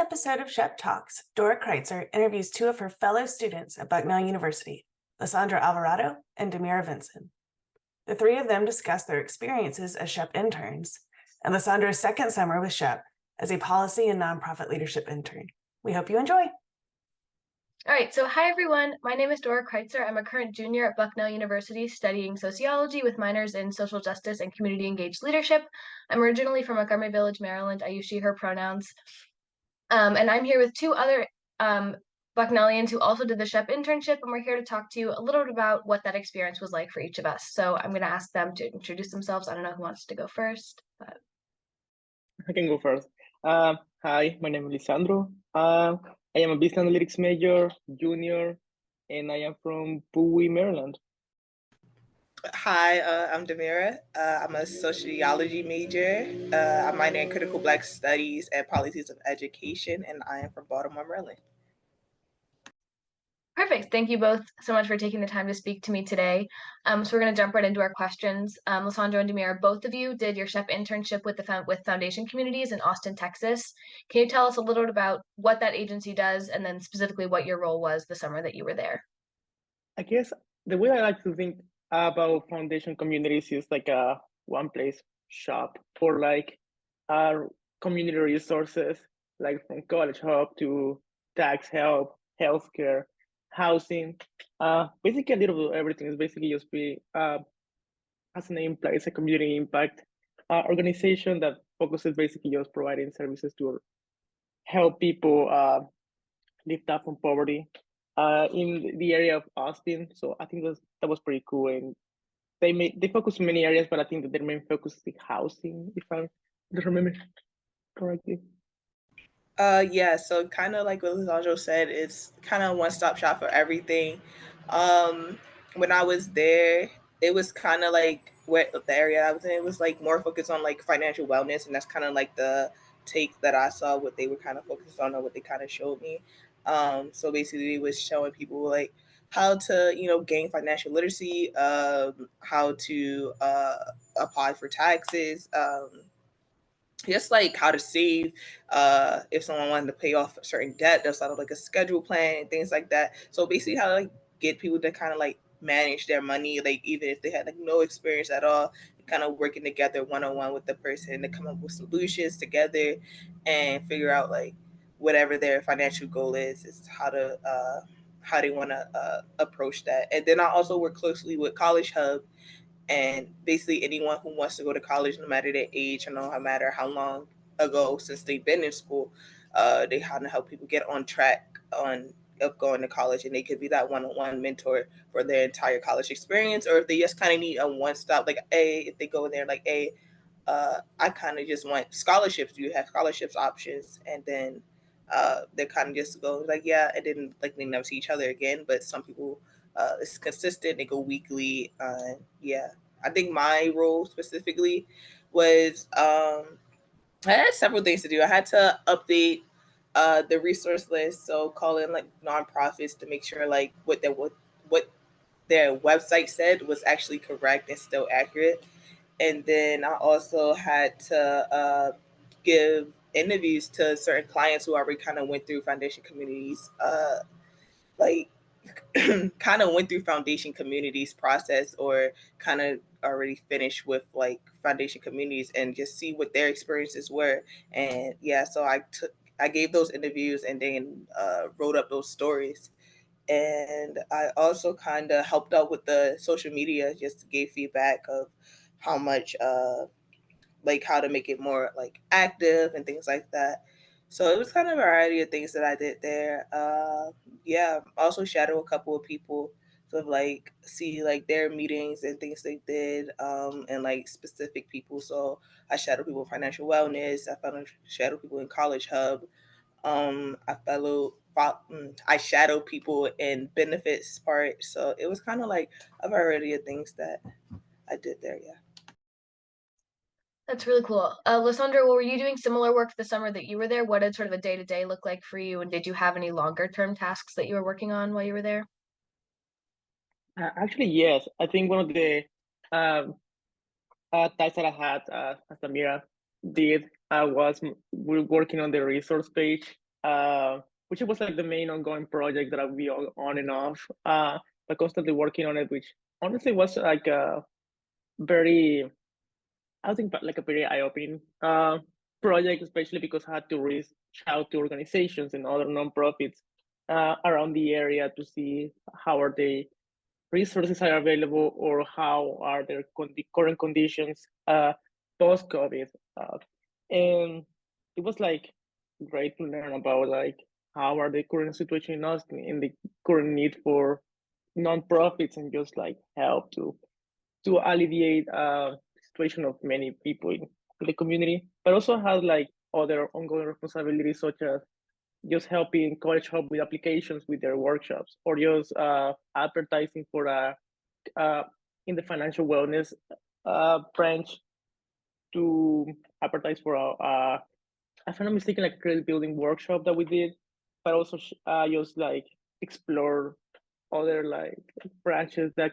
episode of SHECP Talks, Dora Kreitzer interviews two of her fellow students at Bucknell University, Lissandro Alvarado and Da'Mirah Vinson. The three of them discuss their experiences as SHECP interns and Lissandro's second summer with SHECP as a policy and nonprofit leadership intern. We hope you enjoy. All right, so hi everyone. My name is Dora Kreitzer. I'm a current junior at Bucknell University studying sociology with minors in social justice and community engaged leadership. I'm originally from Montgomery Village, Maryland. I use she, her pronouns. And I'm here with two other Bucknellians who also did the SHECP internship, and we're here to talk to you a little bit about what that experience was like for each of us. So I'm going to ask them to introduce themselves. I don't know who wants to go first, but I can go first. Hi, my name is Lissandro. I am a business analytics major, junior, and I am from Bowie, Maryland. Hi, I'm Da'Mirah. I'm a sociology major. I'm minoring in critical Black studies and policies of education, and I am from Baltimore, Maryland. perfect. Thank you both so much for taking the time to speak to me today. So we're going to jump right into our questions. Lissandro and Da'Mirah, both of you did your SHECP internship with Foundation Communities in Austin, Texas. Can you tell us a little bit about what that agency does and then specifically what your role was the summer that you were there? I guess the way I like to think about Foundation Communities is like a one-place shop for like our community resources, like from college help to tax help, healthcare, housing, basically a little bit of everything. Is basically just be, as the name implies, a community impact organization that focuses basically just providing services to help people lift up from poverty in the area of Austin. So I think that was pretty cool. And they focus on many areas, but I think that their main focus is housing, if I remember correctly. Yeah, so kind of like what Lissandro said, it's kind of one-stop shop for everything. When I was there, it was kind of like what the area I was in, it was like more focused on like financial wellness, and that's kind of like the take that I saw what they were kind of focused on or what they kind of showed me. So basically it was showing people like how to, gain financial literacy, how to apply for taxes, just like how to save, if someone wanted to pay off a certain debt, there's sort of like a schedule plan and things like that. So basically how to like get people to kind of like manage their money, like even if they had like no experience at all, kind of working together one-on-one with the person to come up with solutions together and figure out like whatever their financial goal is how they want to approach that. And then I also work closely with College Hub, and basically anyone who wants to go to college, no matter their age or no matter how long ago since they've been in school, they kind of help people get on track of going to college, and they could be that one-on-one mentor for their entire college experience, or if they just kind of need a one-stop, like, if they go in there like, I kind of just want scholarships. Do you have scholarships options? And then they kind of just go like, yeah, and then like they never see each other again. But some people, it's consistent. They go weekly. Yeah, I think my role specifically was I had several things to do. I had to update the resource list, so call in like nonprofits to make sure like what their website said was actually correct and still accurate. And then I also had to give interviews to certain clients who already kind of went through Foundation Communities, like kind of went through Foundation Communities process, or kind of already finished with like Foundation Communities, and just see what their experiences were. And yeah, so I gave those interviews and then wrote up those stories. And I also kind of helped out with the social media, just gave feedback of how much like how to make it more like active and things like that. So it was kind of a variety of things that I did there. Yeah, also shadow a couple of people, so like see like their meetings and things they did, and like specific people. So I shadow people in financial wellness. I shadow people in College Hub. I shadow people in benefits part. So it was kind of like a variety of things that I did there. Yeah. That's really cool. Lissandro, were you doing similar work the summer that you were there? What did sort of a day-to-day look like for you? And did you have any longer-term tasks that you were working on while you were there? Actually, yes. I think one of the tasks that I had, as Da'Mirah did, was we're working on the resource page which was like the main ongoing project that I'll be on and off, but constantly working on it, which honestly was like a very, I think, like a very eye-opening project, especially because I had to reach out to organizations and other nonprofits around the area to see how are the resources are available or how are their current conditions post-COVID. And it was like great to learn about like how are the current situation in Austin and the current need for nonprofits and just like help to alleviate situation of many people in the community, but also has like other ongoing responsibilities such as just helping college hub with applications with their workshops or just advertising for in the financial wellness branch to advertise for if I'm not mistaken, like credit building workshop that we did, but also just like explore other like branches that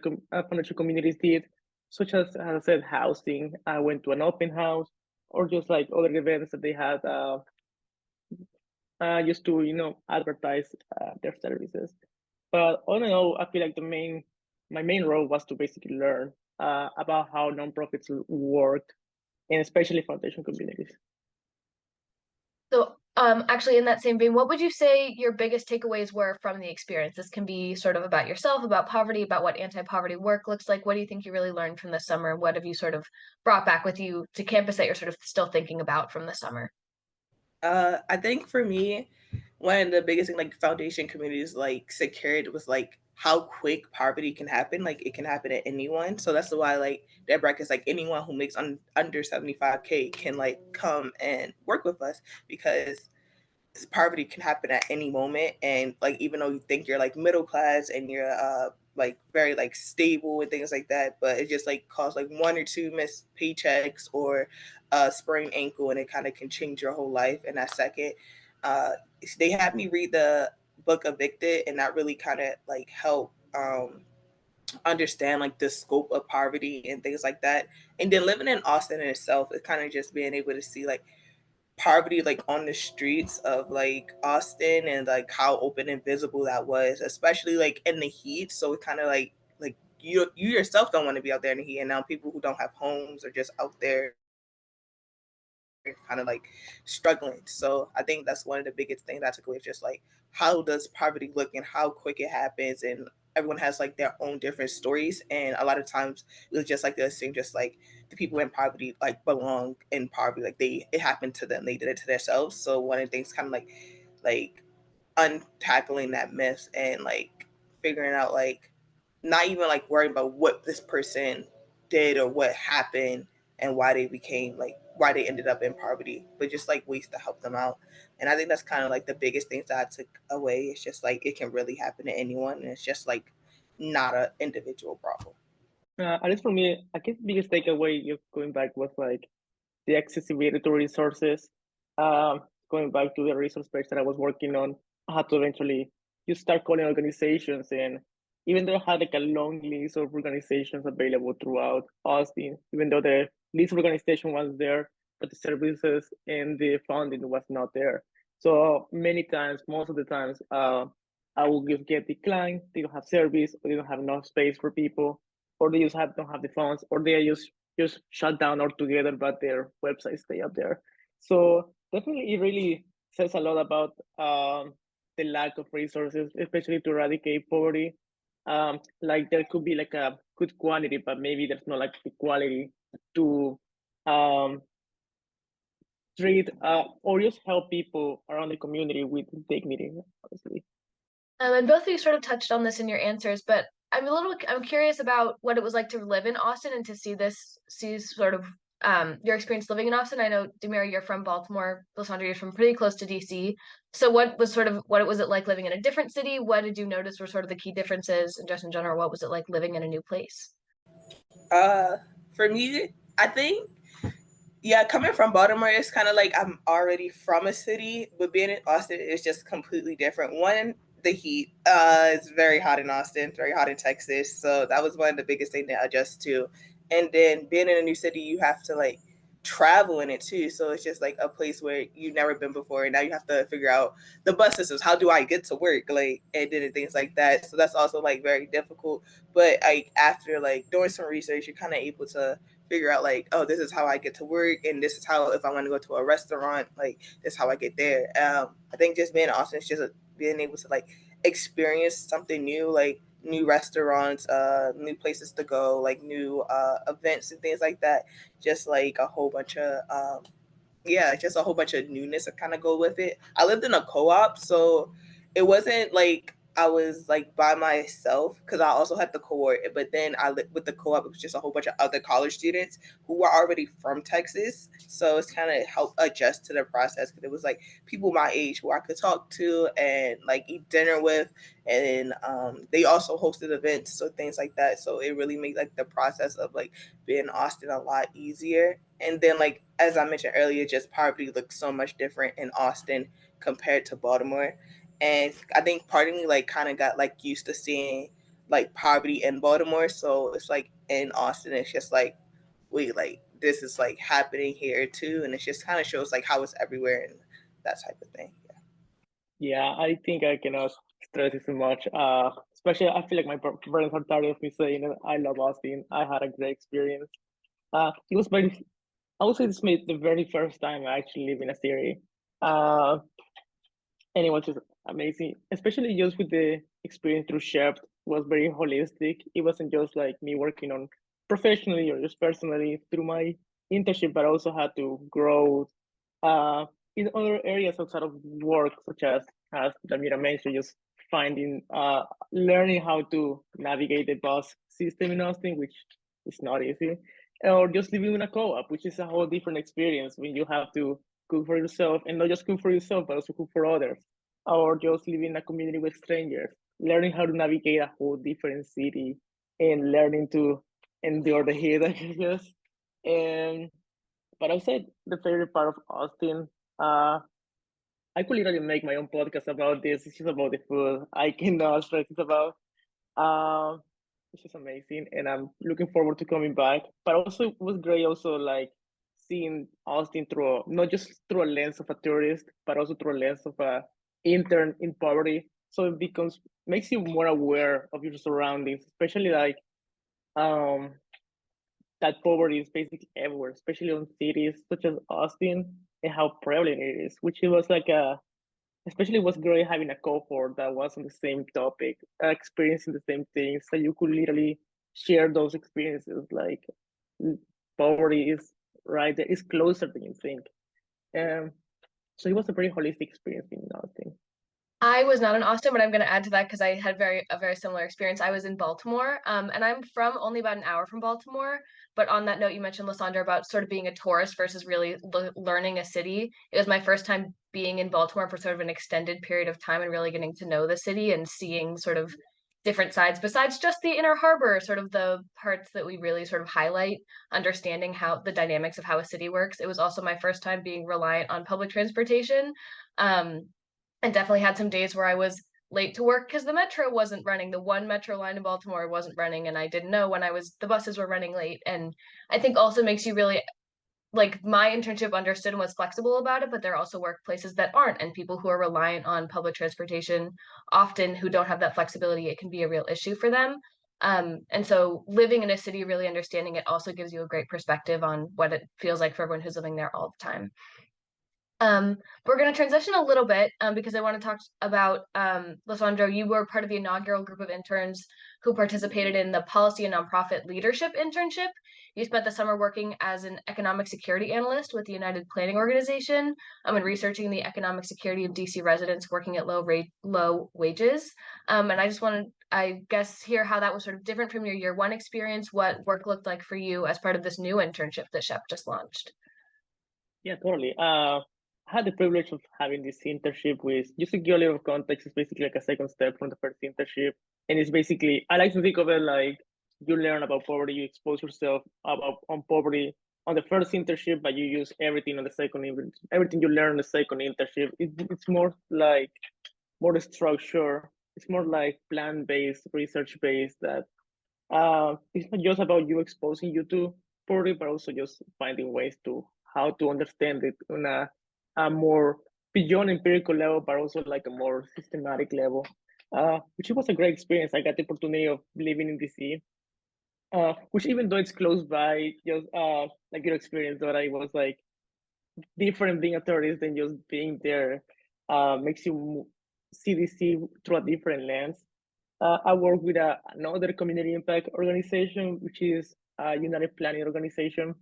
financial communities did, such as I said, housing. I went to an open house or just like other events that they had just to advertise their services. But all in all, I feel like my main role was to basically learn about how nonprofits work, and especially foundation communities. So actually in that same vein, what would you say your biggest takeaways were from the experience? This can be sort of about yourself, about poverty, about what anti-poverty work looks like. What do you think you really learned from this summer? What have you sort of brought back with you to campus that you're sort of still thinking about from the summer? I think for me, one of the biggest thing like foundation communities like secured was like how quick poverty can happen. Like it can happen at anyone. So that's why like that bracket is like anyone who makes under 75K can like come and work with us because poverty can happen at any moment. And like even though you think you're like middle class and you're like very like stable and things like that, but it just like cause like one or two missed paychecks or a sprained ankle and it kind of can change your whole life in that second. uh they had me read the book Evicted, and that really kind of like helped understand like the scope of poverty and things like that. And then living in Austin in itself, it's kind of just being able to see like poverty like on the streets of like Austin and like how open and visible that was, especially like in the heat. So it kind of like you yourself don't want to be out there in the heat, and now people who don't have homes are just out there kind of like struggling. So I think that's one of the biggest things I took away, just like how does poverty look and how quick it happens, and everyone has like their own different stories, and a lot of times it's just like they assume just like the people in poverty like belong in poverty, like it happened to them, they did it to themselves. So one of the things kind of like untackling that myth and like figuring out like not even like worrying about what this person did or what happened and why they became like why they ended up in poverty, but just like ways to help them out. And I think that's kind of like the biggest things that I took away. It's just like it can really happen to anyone, and it's just like not an individual problem. At least for me, I guess the biggest takeaway just going back was like the accessibility to resources. Going back to the resource page that I was working on, I had to eventually just start calling organizations, and even though I had like a long list of organizations available throughout Austin, even though the list of organization was there, but the services and the funding was not there. So many times, most of the times, I will just get declined. They don't have service, or they don't have enough space for people, or they just don't have the funds, or they just shut down altogether, but their websites stay up there. So definitely, it really says a lot about the lack of resources, especially to eradicate poverty. Like there could be like a good quantity, but maybe there's not like the quality to um, treat or just help people around the community with dignity, honestly. And both of you sort of touched on this in your answers, but I'm curious about what it was like to live in Austin and to see sort of your experience living in Austin. I know, Da'Mirah, you're from Baltimore. Lissandro, you're from pretty close to DC. So what was it like living in a different city? What did you notice were sort of the key differences? And just in general, what was it like living in a new place? For me, I think yeah, coming from Baltimore, it's kind of like I'm already from a city, but being in Austin is just completely different. One, the heat. It's very hot in Austin, very hot in Texas. So that was one of the biggest things to adjust to. And then being in a new city, you have to like travel in it too. So it's just like a place where you've never been before, and now you have to figure out the bus systems. How do I get to work? Like, and then things like that. So that's also like very difficult. But like after like doing some research, you're kind of able to figure out like, oh, this is how I get to work, and this is how, if I want to go to a restaurant, like this is how I get there. I think just being in Austin is just being able to like experience something new, like new restaurants, new places to go, like new events and things like that. Just like a whole bunch of just a whole bunch of newness that kind of go with it. I lived in a co-op, so it wasn't like I was like by myself because I also had the cohort. But then I lived with the co-op. It was just a whole bunch of other college students who were already from Texas, so it's kind of helped adjust to the process because it was like people my age who I could talk to and like eat dinner with, and they also hosted events, so things like that. So it really made like the process of like being in Austin a lot easier. And then, like, as I mentioned earlier, just poverty looks so much different in Austin compared to Baltimore. And I think part of me, like, kind of got, like, used to seeing, like, poverty in Baltimore. So it's, like, in Austin, it's just, like, wait, like, this is, like, happening here, too. And it just kind of shows, like, how it's everywhere and that type of thing. Yeah, I think I cannot stress it too much. Especially, I feel like my parents are tired of me saying that I love Austin. I had a great experience. It was very, I would say this made the very first time I actually live in a city. Uh, and it was just amazing, especially just with the experience through SHECP was very holistic. It wasn't just like me working on professionally or just personally through my internship, but I also had to grow uh, in other areas outside of work, such as Da'Mirah mentioned, just finding, learning how to navigate the bus system in Austin, which is not easy, or just living in a co-op, which is a whole different experience when you have to cook for yourself, and not just cook for yourself, but also cook for others, or just living in a community with strangers, learning how to navigate a whole different city, and learning to endure the heat, I guess. And but I would say the favorite part of Austin, I could literally make my own podcast about this. It's just about the food. I cannot stress it about. Um, it's just amazing, and I'm looking forward to coming back. But also, it was great also like seeing Austin through not just through a lens of a tourist, but also through a lens of a intern in poverty. So it becomes makes you more aware of your surroundings, especially like um that poverty is basically everywhere, especially in cities such as Austin, and how prevalent it is. Which it was like especially was great having a cohort that was on the same topic, experiencing the same things, that you could literally share those experiences. Like poverty is right there, it's closer than you think. Um, so it was a very holistic experience in Austin. I was not in Austin, but I'm going to add to that because I had a very similar experience. I was in Baltimore, and I'm from only about an hour from Baltimore. But on that note, you mentioned Lissandro about sort of being a tourist versus really learning a city. It was my first time being in Baltimore for sort of an extended period of time and really getting to know the city and seeing sort of different sides besides just the inner harbor, sort of the parts that we really sort of highlight, understanding how the dynamics of how a city works. It was also my first time being reliant on public transportation. And definitely had some days where I was late to work because the metro wasn't running. The one metro line in Baltimore wasn't running, and I didn't know when the buses were running late. And I think also makes you really like my internship understood and was flexible about it, but there are also workplaces that aren't, and people who are reliant on public transportation often who don't have that flexibility, it can be a real issue for them. And so living in a city, really understanding it also gives you a great perspective on what it feels like for everyone who's living there all the time. We're going to transition a little bit because I want to talk about Lissandro. You were part of the inaugural group of interns who participated in the Policy and Nonprofit Leadership Internship. You spent the summer working as an economic security analyst with the United Planning Organization and researching the economic security of DC residents working at low wages. And I just want to, I guess, hear how that was sort of different from your year one experience, what work looked like for you as part of this new internship that SHECP just launched. Yeah, totally. I had the privilege of having this internship with, just to give a little context, it's basically like a second step from the first internship. And it's basically, I like to think of it like you learn about poverty, you expose yourself on poverty on the first internship, but you use everything on the second, everything you learn on the second internship. It's more like, more structure. It's more like plan-based, research-based that it's not just about you exposing you to poverty, but also just finding ways to how to understand it on a more beyond empirical level, but also like a more systematic level, which was a great experience. I got the opportunity of living in DC, which even though it's close by, just like your experience, that I was like different being a tourist than just being there, makes you see DC through a different lens. I work with another community impact organization, which is a United Planning organization,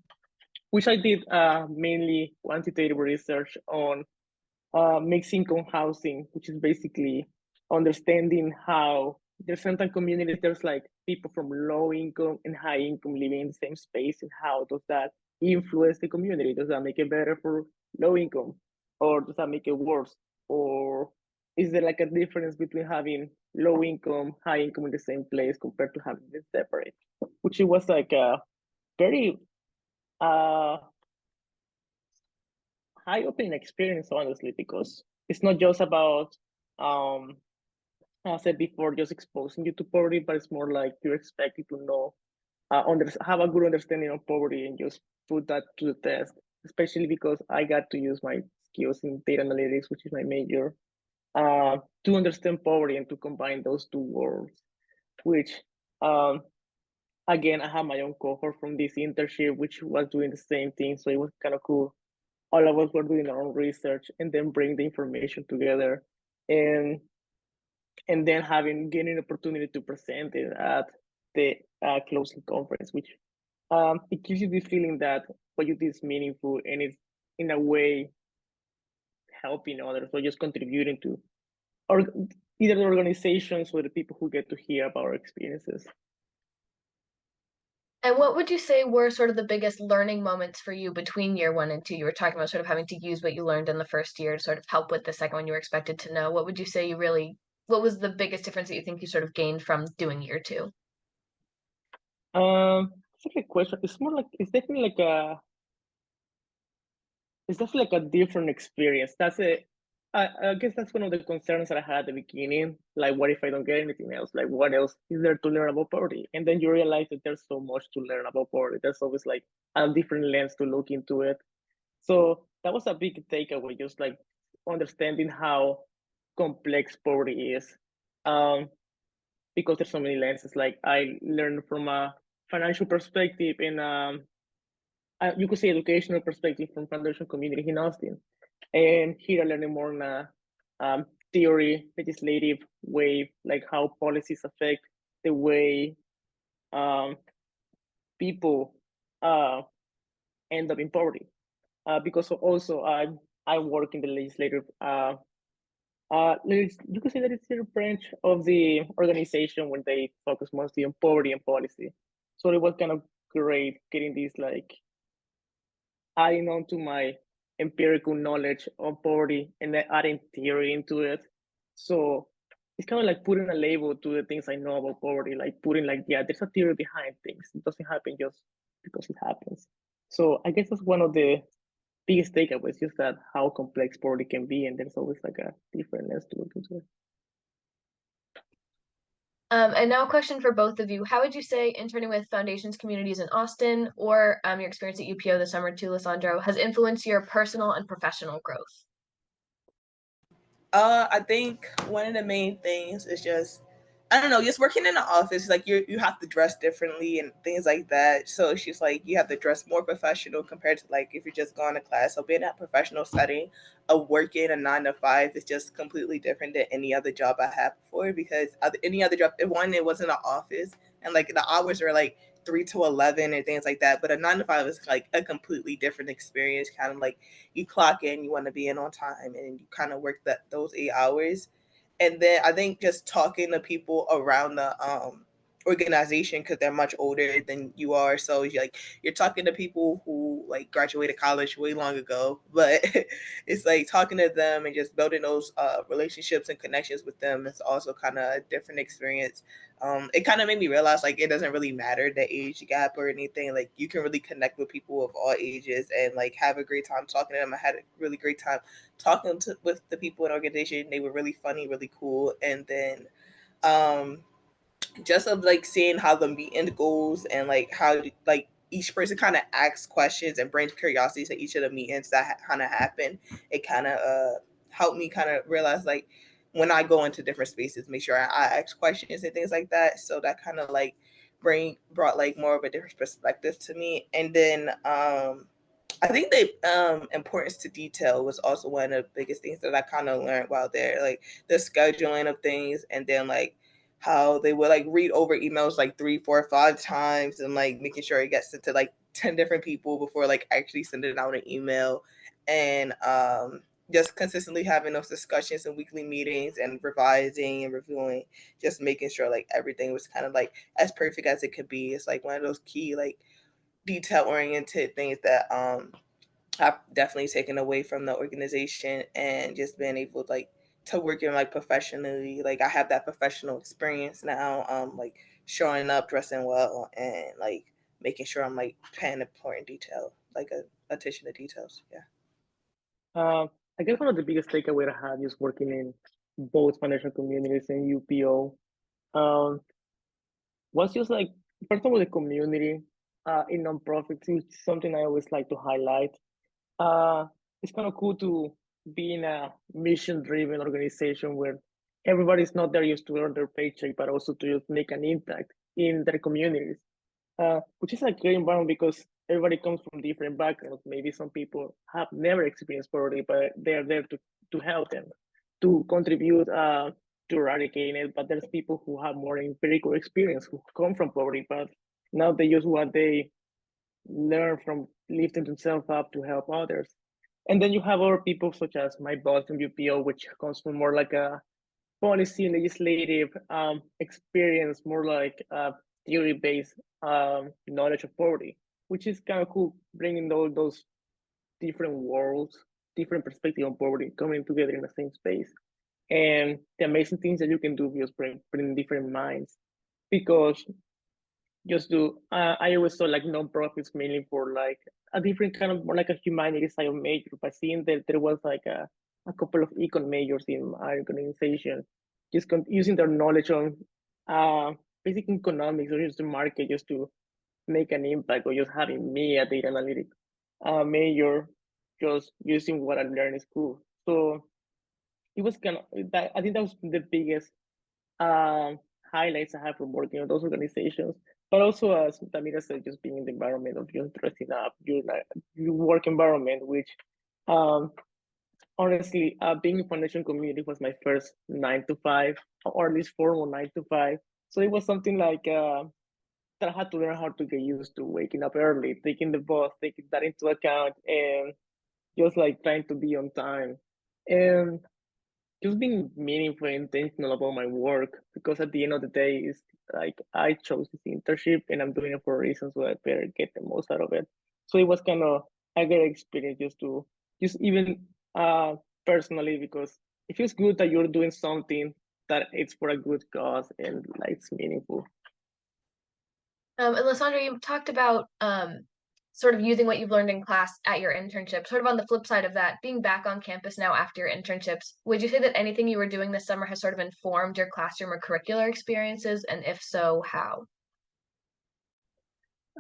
which I did mainly quantitative research on mixed income housing, which is basically understanding how there's certain communities, there's like people from low income and high income living in the same space, and how does that influence the community? Does that make it better for low income, or does that make it worse? Or is there like a difference between having low income, high income in the same place compared to having them separate? Which it was like a very eye-opening experience, honestly, because it's not just about as I said before, just exposing you to poverty, but it's more like you're expected to know, have a good understanding of poverty and just put that to the test, especially because I got to use my skills in data analytics, which is my major, to understand poverty and to combine those two worlds, which, again, I have my own cohort from this internship, which was doing the same thing. So it was kind of cool. All of us were doing our own research and then bring the information together, and then getting an opportunity to present it at the closing conference, which it gives you this feeling that what you did is meaningful and it's in a way helping others or just contributing to or either the organizations or the people who get to hear about our experiences. And what would you say were sort of the biggest learning moments for you between year 1 and 2? You were talking about sort of having to use what you learned in the first year to sort of help with the second one you were expected to know. What would you say what was the biggest difference that you think you sort of gained from doing year 2? It's a good question. It's definitely like a different experience. I guess that's one of the concerns that I had at the beginning. Like, what if I don't get anything else? Like, what else is there to learn about poverty? And then you realize that there's so much to learn about poverty. There's always like a different lens to look into it. So that was a big takeaway, just like understanding how complex poverty is. Because there's so many lenses. Like, I learned from a financial perspective and you could say educational perspective from Foundation Communities in Austin. And here I'm learning more on a theory, legislative way, like how policies affect the way people end up in poverty. Because also I work in the legislative, you could say that it's a branch of the organization when they focus mostly on poverty and policy. So it was kind of great getting this like adding on to my empirical knowledge on poverty and then adding theory into it. So it's kind of like putting a label to the things I know about poverty, like putting like, yeah, there's a theory behind things. It doesn't happen just because it happens. So I guess that's one of the biggest takeaways, just that how complex poverty can be, and there's always like a different lens to look into it. And now a question for both of you. How would you say interning with Foundation's Communities in Austin or your experience at UPO this summer too, Lissandro, has influenced your personal and professional growth? I think one of the main things is just, I don't know, just working in the office, like you have to dress differently and things like that. So it's just like you have to dress more professional compared to like if you're just going to class. So being in that professional setting of working a 9 to 5 is just completely different than any other job I had before, because any other job, one, it wasn't an office and like the hours are like 3 to 11 and things like that. But a 9 to 5 is like a completely different experience, kind of like you clock in, you want to be in on time, and you kind of work those 8 hours. And then I think just talking to people around the organization, because they're much older than you are, so you're talking to people who like graduated college way long ago, but it's like talking to them and just building those relationships and connections with them is also kind of a different experience. It kind of made me realize like it doesn't really matter the age gap or anything. Like you can really connect with people of all ages and like have a great time talking to them. I had a really great time talking with the people in the organization. They were really funny, really cool. And then just of like seeing how the meeting goes and like how like each person kind of asks questions and brings curiosity to each of the meetings that kind of happen. It kind of helped me kind of realize like when I go into different spaces, make sure I ask questions and things like that. So that kind of like brought like more of a different perspective to me. And then I think the importance to detail was also one of the biggest things that I kind of learned while there, like the scheduling of things, and then like how they would like read over emails like 3, 4, 5 times, and like making sure it gets sent to like 10 different people before like actually sending out an email, and just consistently having those discussions and weekly meetings and revising and reviewing, just making sure like everything was kind of like as perfect as it could be. It's like one of those key like detail oriented things that I've definitely taken away from the organization, and just being able like to work in like professionally. Like I have that professional experience now, like showing up, dressing well, and like making sure I'm like paying important detail, like attention to details. Yeah. I guess one of the biggest takeaway I had is working in both financial communities and UPO. Was just like, first of all, the community in nonprofits is something I always like to highlight. It's kind of cool to be in a mission-driven organization where everybody's not there just to earn their paycheck, but also to just make an impact in their communities, which is a great environment because everybody comes from different backgrounds. Maybe some people have never experienced poverty, but they're there to help them, to contribute to eradicating it. But there's people who have more empirical experience, who come from poverty, but now they use what they learn from lifting themselves up to help others. And then you have other people such as my boss from UPO, which comes from more like a policy and legislative experience, more like theory-based knowledge of poverty, which is kind of cool, bringing all those different worlds, different perspective on poverty coming together in the same space. And the amazing things that you can do just bring different minds, because just do I always saw like nonprofits mainly for like a different kind of more like a humanities style major, but seeing that there was like a couple of econ majors in our organization just using their knowledge on basic economics or just the market just to make an impact, or just having me a data analytics major just using what I learned in school. So it was kind of that, I think that was the biggest um, highlights I have from working on those organizations. But also, as Da'Mirah said, just being in the environment of just dressing up, your work environment, which honestly, being in foundation community was my first 9 to 5, or at least formal 9 to 5. So it was something like that I had to learn how to get used to waking up early, taking the bus, taking that into account, and just like trying to be on time. And just being meaningful and intentional about my work, because at the end of the day, it's like I chose this internship and I'm doing it for a reason, so I better get the most out of it. So it was kind of a great experience just to just even personally, because it feels good that you're doing something that it's for a good cause and like it's meaningful. And Lissandro, you talked about sort of using what you've learned in class at your internship. Sort of on the flip side of that, being back on campus now after your internships, would you say that anything you were doing this summer has sort of informed your classroom or curricular experiences? And if so, how?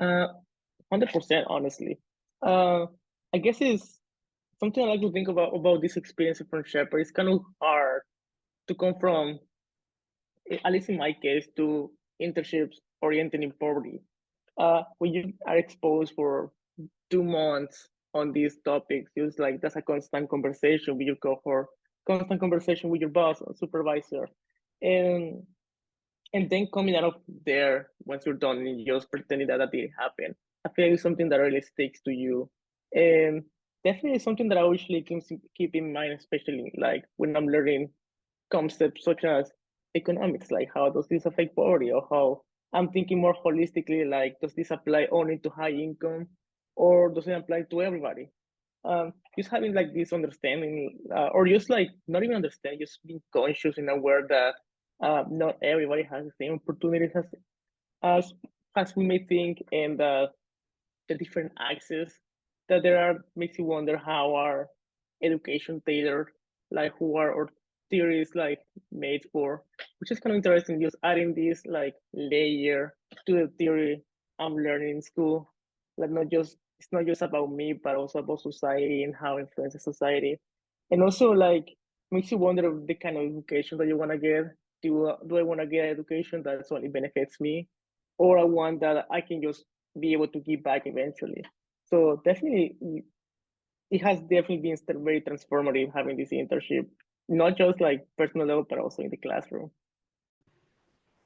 100%, honestly. I guess it's something I like to think about this experience from Shepherd. It's kind of hard to come from, at least in my case, to internships oriented in poverty. When you are exposed for 2 months on these topics, it's like that's a constant conversation with your cohort, constant conversation with your boss or supervisor, and then coming out of there once you're done and just pretending that didn't happen. I feel like it's something that really sticks to you, and definitely something that I usually keep in mind, especially like when I'm learning concepts such as economics, like how does this affect poverty, or how I'm thinking more holistically, like does this apply only to high income or does it apply to everybody? Just having like this understanding, or just like not even understand, just being conscious and aware that not everybody has the same opportunities as as we may think, and the different access that there are makes you wonder how our education tailored, like who are our theories like made for, which is kind of interesting, just adding this like layer to the theory I'm learning in school. like it's not just about me, but also about society and how it influences society. And also like makes you wonder of the kind of education that you want to get. Do I want to get education that only benefits me, or I want that I can just be able to give back eventually? So definitely, it has definitely been very transformative having this internship, not just like personal level, but also in the classroom.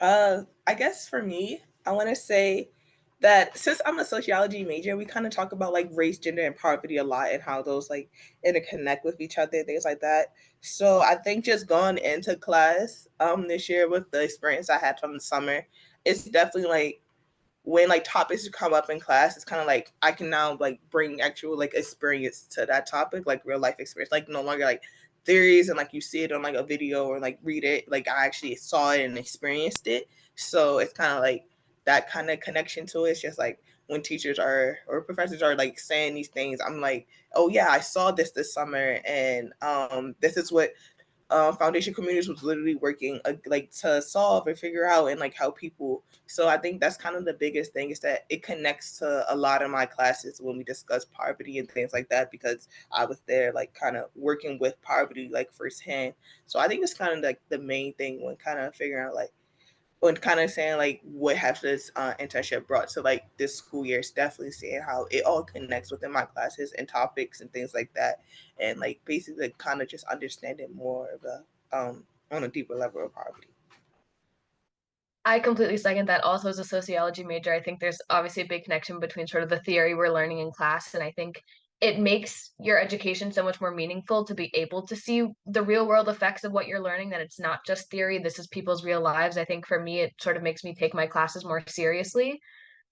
I guess for me, I want to say that since I'm a sociology major, we kind of talk about like race, gender, and poverty a lot and how those like interconnect with each other, things like that. So I think just going into class this year with the experience I had from the summer, it's definitely like when like topics come up in class, it's kind of like I can now like bring actual like experience to that topic, like real life experience, like no longer like theories and like you see it on like a video or like read it, like I actually saw it and experienced it. So it's kind of like that kind of connection to it. It's just like when teachers are or professors are like saying these things, I'm like, oh yeah, I saw this summer, and this is what Foundation Communities was literally working like to solve and figure out and like help people. So I think that's kind of the biggest thing, is that it connects to a lot of my classes when we discuss poverty and things like that, because I was there like kind of working with poverty like firsthand. So I think it's kind of like the main thing when kind of figuring out like when kind of saying like what has this internship brought to like this school year, is definitely seeing how it all connects within my classes and topics and things like that, and like basically kind of just understanding more of a on a deeper level of poverty. I completely second that. Also, as a sociology major, I think there's obviously a big connection between sort of the theory we're learning in class, and I think it makes your education so much more meaningful to be able to see the real world effects of what you're learning, that it's not just theory, this is people's real lives. I think for me, it sort of makes me take my classes more seriously,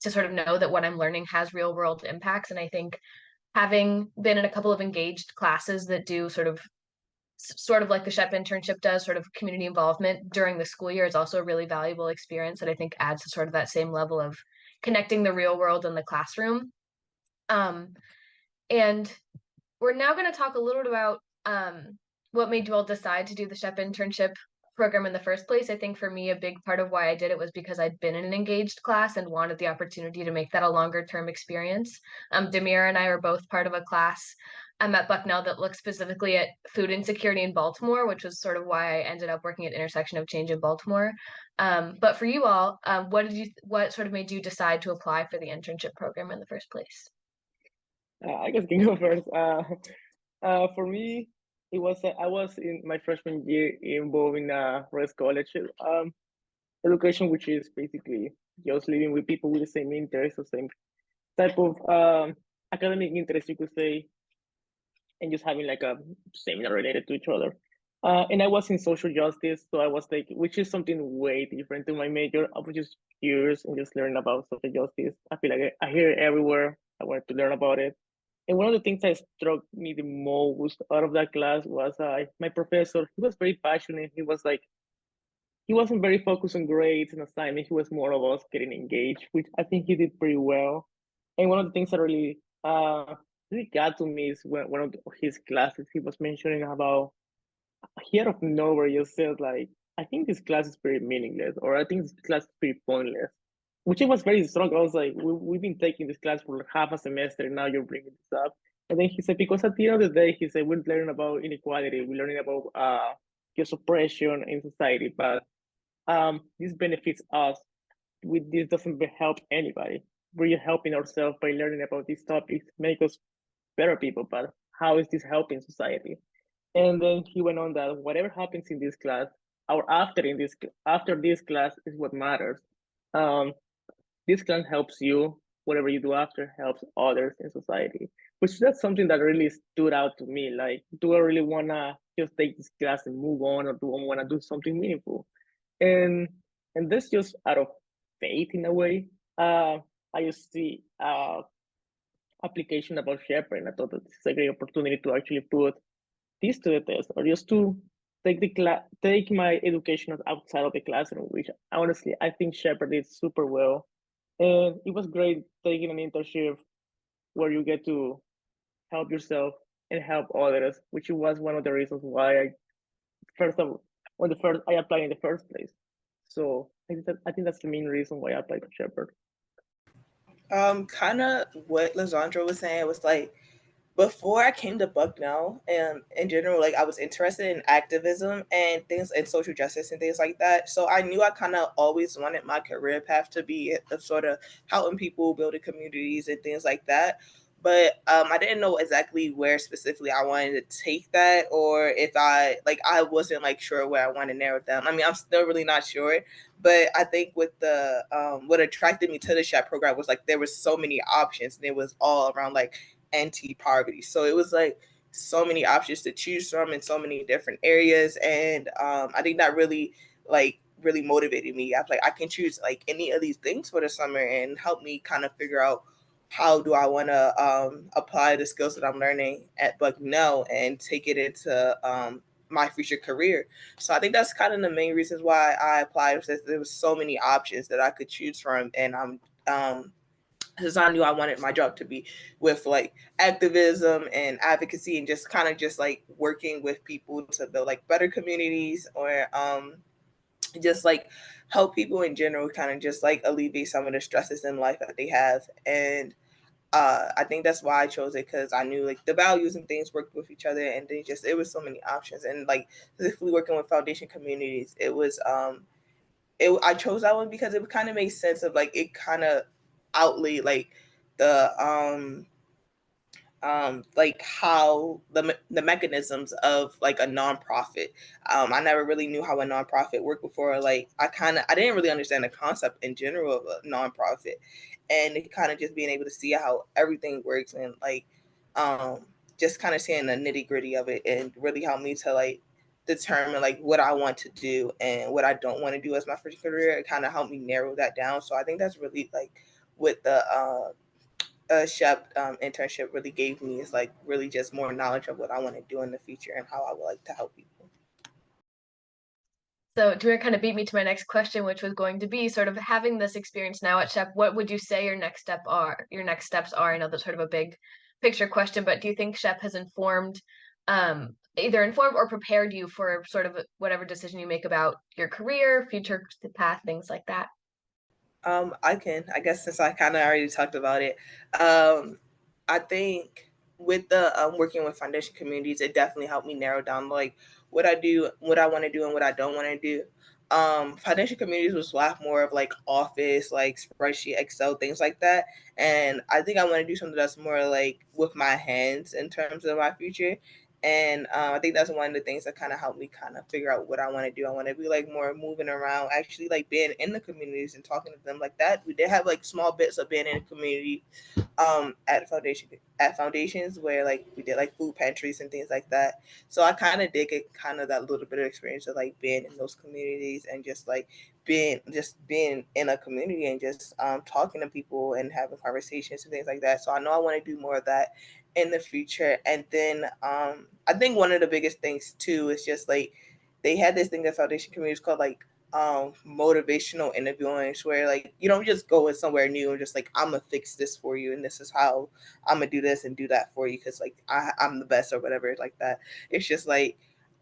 to sort of know that what I'm learning has real world impacts. And I think having been in a couple of engaged classes that do sort of like the SHECP internship does, sort of community involvement during the school year, is also a really valuable experience that I think adds to sort of that same level of connecting the real world and the classroom. And we're now going to talk a little bit about what made you all decide to do the SHECP internship program in the first place. I think for me, a big part of why I did it was because I'd been in an engaged class and wanted the opportunity to make that a longer term experience. Da'Mirah and I were both part of a class at Bucknell that looked specifically at food insecurity in Baltimore, which was sort of why I ended up working at Intersection of Change in Baltimore. But for you all, what sort of made you decide to apply for the internship program in the first place? I guess I can go first. For me, it was I was in my freshman year involved in Rest College education, which is basically just living with people with the same interests, the same type of academic interest, you could say, and just having like a seminar related to each other. And I was in social justice, so I was like, which is something way different to my major. I was just curious and just learn about social justice. I feel like I hear it everywhere. I wanted to learn about it. And one of the things that struck me the most out of that class was my professor. He was very passionate. He was like, he wasn't very focused on grades and assignments. He was more of us getting engaged, which I think he did pretty well. And one of the things that really got to me is when one of his classes he was mentioning about, he out of nowhere just said like, I think this class is pretty meaningless, or I think this class is pretty pointless, which it was very strong. I was like, we've been taking this class for half a semester, and now you're bringing this up. And then he said, because at the end of the day, he said, we're learning about inequality, we're learning about just oppression in society, but this benefits us. This doesn't help anybody. We're helping ourselves by learning about these topics, make us better people, but how is this helping society? And then he went on that whatever happens in this class or after this class is what matters. Um, this class helps you. Whatever you do after helps others in society, which that's something that really stood out to me. Like, do I really wanna just take this class and move on, or do I wanna do something meaningful? And that's just out of faith in a way. I just see application about SHECP, and I thought that this is a great opportunity to actually put this to the test, or just to take my education outside of the classroom, which honestly I think SHECP did super well. And it was great taking an internship where you get to help yourself and help others, which was one of the reasons why I applied in the first place. So I think that's the main reason why I applied to Shepherd. Kind of what Lissandro was saying was like, before I came to Bucknell, and in general, like I was interested in activism and things and social justice and things like that. So I knew I kind of always wanted my career path to be of sort of helping people, building communities and things like that. But I didn't know exactly where specifically I wanted to take that, or if I wasn't like sure where I wanted to narrow it down. I mean, I'm still really not sure, but I think with the what attracted me to the SHECP program was like there was so many options, and it was all around like anti-poverty. So it was like so many options to choose from in so many different areas, and I think that really motivated me. I was like, I can choose like any of these things for the summer and help me kind of figure out how do I want to apply the skills that I'm learning at Bucknell and take it into my future career. So I think that's kind of the main reasons why I applied, was that there was so many options that I could choose from, and because I knew I wanted my job to be with like activism and advocacy and just kind of just like working with people to build like better communities, or just like help people in general kind of just like alleviate some of the stresses in life that they have. And I think that's why I chose it, because I knew like the values and things worked with each other, and they just, it was so many options. And like specifically working with Foundation Communities, it was I chose that one because it kind of made sense of like it kind of outlaid like the like how the mechanisms of like a nonprofit. I never really knew how a nonprofit worked before. Like I didn't really understand the concept in general of a nonprofit, and it kind of just being able to see how everything works, and like just kind of seeing the nitty gritty of it, and really helped me to like determine like what I want to do and what I don't want to do as my first career. It kind of helped me narrow that down. So I think that's really like what the SHECP internship really gave me, is like really just more knowledge of what I want to do in the future and how I would like to help people. So Da'Mirah kind of beat me to my next question, which was going to be sort of having this experience now at SHECP, what would you say your next steps are? I know that's sort of a big picture question, but do you think SHECP has either informed or prepared you for sort of whatever decision you make about your career, future path, things like that? I guess since I kind of already talked about it, I think with the working with Foundation Communities, it definitely helped me narrow down like what I do, what I want to do, and what I don't want to do. Foundation Communities was a lot more of like office, like spreadsheet, Excel, things like that. And I think I want to do something that's more like with my hands in terms of my future. And I think that's one of the things that kind of helped me kind of figure out what I want to do. I want to be like more moving around, actually like being in the communities and talking to them like that. We did have like small bits of being in the community at foundations where like we did like food pantries and things like that. So I kind of did get kind of that little bit of experience of like being in those communities and just like being in a community and just talking to people and having conversations and things like that. So I know I want to do more of that in the future. And then I think one of the biggest things too is just like they had this thing at Foundation Communities called like motivational interviewing, where like you don't just go in somewhere new and just like, I'm gonna fix this for you and this is how I'm gonna do this and do that for you because like I'm the best or whatever like that. It's just like,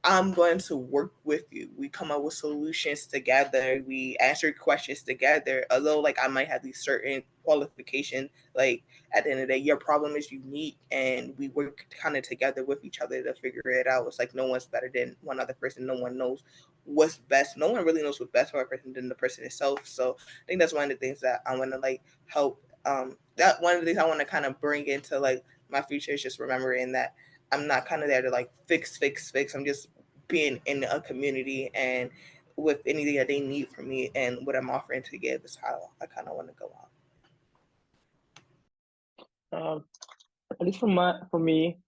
I'm going to work with you. We come up with solutions together. We answer questions together. Although like I might have these certain qualifications, like at the end of the day, your problem is unique and we work kind of together with each other to figure it out. It's like no one's better than one other person. No one knows what's best. No one really knows what's best for a person than the person itself. So I think that's one of the things that I want to like help. That one of the things I want to kind of bring into like my future is just remembering that I'm not kind of there to like fix. I'm just being in a community and with anything that they need from me and what I'm offering to give is how I kind of want to go out. At least for me,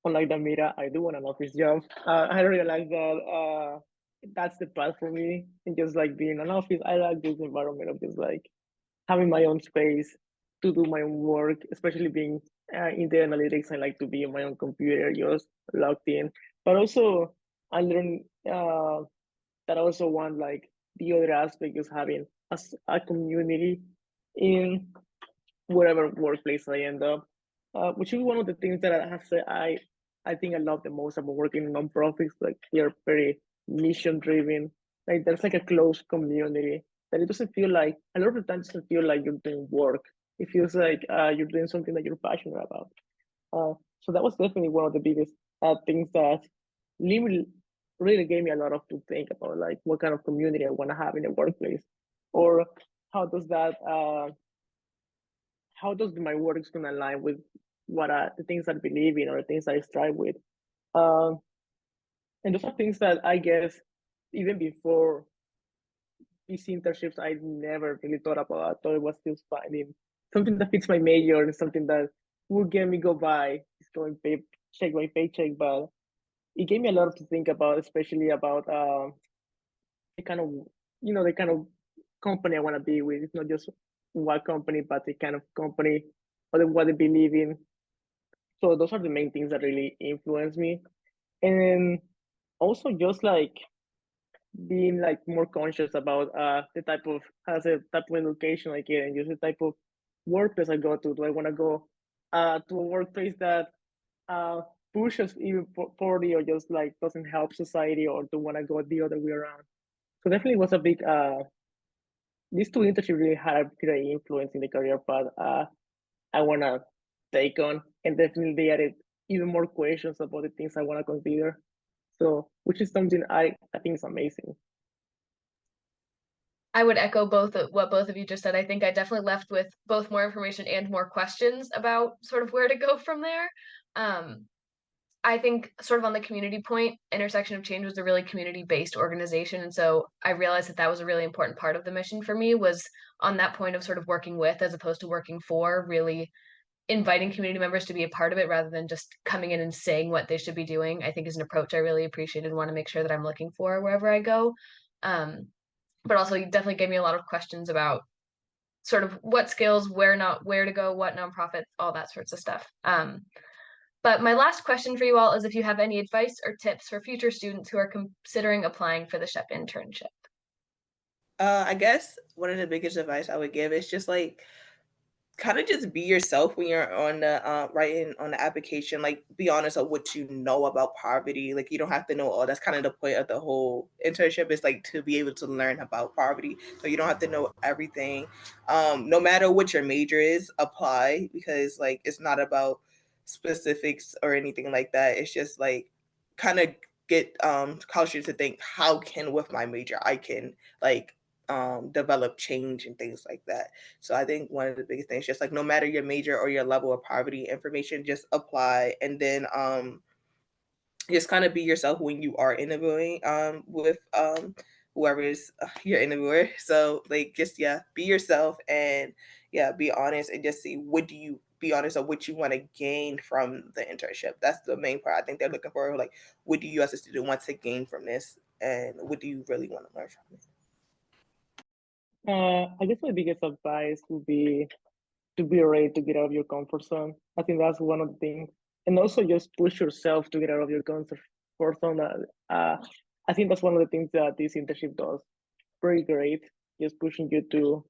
unlike Da'Mirah, I do want an office job. I realized that that's the path for me. And just like being in an office, I like this environment of just like having my own space to do my own work, especially being in the analytics. I like to be on my own computer, just logged in. But also, I learned that I also want like the other aspect is having a community in whatever workplace I end up, which is one of the things that I have said I think I love the most about working in nonprofits. Like they're very mission driven. Like there's like a close community that it doesn't feel like a lot of the times it doesn't feel like you're doing work. It feels like you're doing something that you're passionate about. So that was definitely one of the biggest things that really gave me a lot of to think about, like what kind of community I want to have in the workplace, or how does that how does my work is going to align with what the things I believe in or the things I strive with. Um, and those are things that I guess even before these internships, I never really thought about. I thought it was just finding something that fits my major and something that will get me go by, just going check by paycheck. But it gave me a lot to think about, especially about the kind of the kind of company I want to be with. It's not just what company, but the kind of company or what they believe in. So those are the main things that really influence me. And also just like being like more conscious about the type of education I get and just the type of workplace I go to. Do I want to go to a workplace that pushes even poverty or just like doesn't help society, or do want to go the other way around? So definitely was a big these two internships really had a great influence in the career path I want to take on, and definitely they added even more questions about the things I want to consider. So, which is something I think is amazing. I would echo what both of you just said. I think I definitely left with both more information and more questions about sort of where to go from there. I think sort of on the community point, Intersection of Change was a really community-based organization. And so I realized that that was a really important part of the mission for me, was on that point of sort of working with as opposed to working for, really inviting community members to be a part of it rather than just coming in and saying what they should be doing, I think is an approach I really appreciate and want to make sure that I'm looking for wherever I go. But also you definitely gave me a lot of questions about sort of what skills, where to go, what nonprofits, all that sorts of stuff. But my last question for you all is if you have any advice or tips for future students who are considering applying for the SHECP internship. I guess one of the biggest advice I would give is just like kind of just be yourself when you're on the writing on the application. Like, be honest of what you know about poverty. Like, you don't have to know all. That's kind of the point of the whole internship, is like to be able to learn about poverty. So you don't have to know everything. No matter what your major is, apply, because like it's not about specifics or anything like that. It's just like kind of get culture to think, how can with my major I can like develop change and things like that. So I think one of the biggest things, just like no matter your major or your level of poverty, information, just apply, and then just kind of be yourself when you are interviewing with whoever is your interviewer. So like just be yourself, and be honest, and just see what do you be honest of what you want to gain from the internship. That's the main part I think they're looking for. Like, what do you as a student want to gain from this, and what do you really want to learn from it? I guess my biggest advice would be to be ready to get out of your comfort zone. I think that's one of the things, and also just push yourself to get out of your comfort zone. I think that's one of the things that this internship does very great, just pushing you to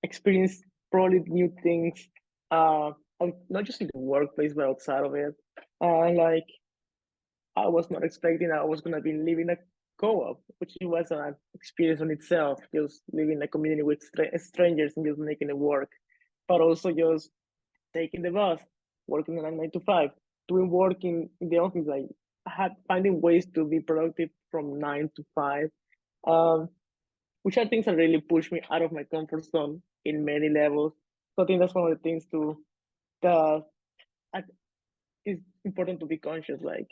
experience probably new things, not just in the workplace but outside of it. Like I was not expecting I was gonna be living a co-op, which was an experience on itself, just living in a community with strangers and just making it work. But also just taking the bus, working on a 9 to 5, doing work in the office, like finding ways to be productive from 9 to 5, which are things that really push me out of my comfort zone in many levels. So I think that's one of the things that is important to be conscious, like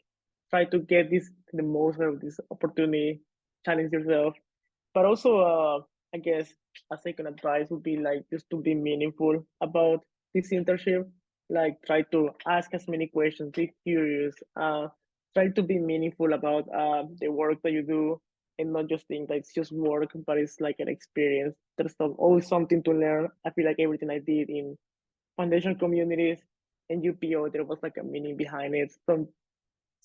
try to get the most out of this opportunity, challenge yourself. But also I guess a second advice would be like just to be meaningful about this internship. Like try to ask as many questions, be curious, try to be meaningful about the work that you do, and not just think that it's just work, but it's like an experience. There's always something to learn. I feel like everything I did in Foundation Communities and UPO, there was like a meaning behind it. So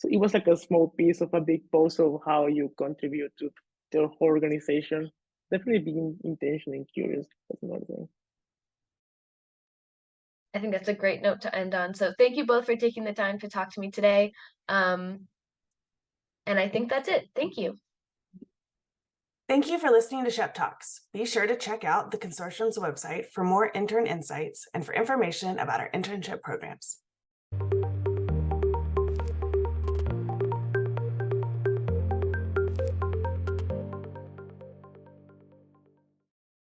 it was like a small piece of a big puzzle of how you contribute to the whole organization. Definitely being intentional and curious. That's another thing. I think that's a great note to end on. So thank you both for taking the time to talk to me today. And I think that's it. Thank you. Thank you for listening to SHECP Talks. Be sure to check out the consortium's website for more intern insights and for information about our internship programs.